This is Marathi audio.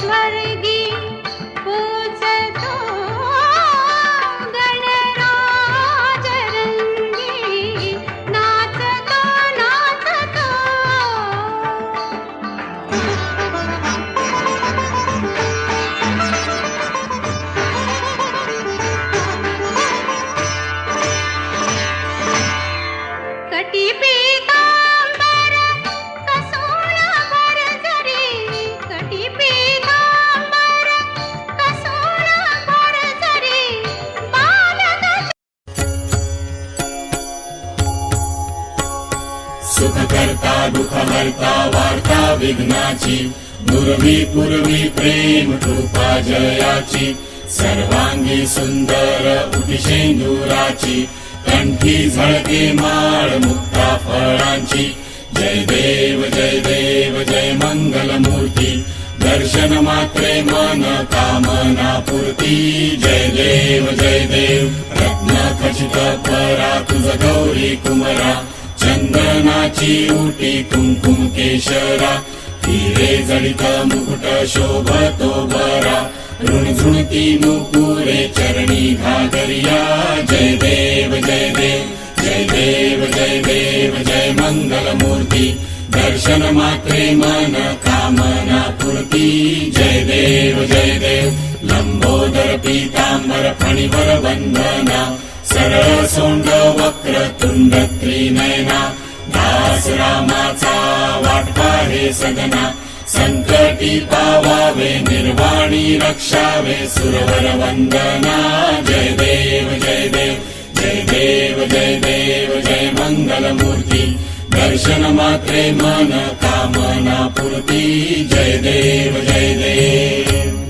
स्वर्गी पूजतो गणराज रंगी नाचतो नाचतो कटी पीतांबर कसोळावर जरी कटी पीतांबर कसोळावर जरी बालक सुख करता दुःख हरता वार्ता विघ्नाची दुर्वी पूर्वी प्रेम कृपा जयाची सर्वांगी सुंदर उटिशेंदुराची कंठी झळके माळ मुक्ता फळांची जय देव जय मंगल मूर्ती दर्शन मात्रे मन कामना पूर्ती जय देव रत्न खचित परा तुझ गौरी कुमरा चंदनाची उटी कुंकुम केशरा हिरे जडित मुकुट शोभतो बरा ऋणझुणती नुपुरे चरणी घागरिया जय देव जय मंगल मूर्ती दर्शन मात्रे मन कामना पूर्ती जय देव लंबोदर पीतांबर फणिवर वंदना सरळ सोंड वक्र तुंड त्रिनयना दास रामाचा वाटपा हे सगना संकटी पावावे निर्वाणी रक्षावे सुरवर वंदना जय देव जय मंगल मूर्ती दर्शन मात्रे मन कामना पूर्ती जय देव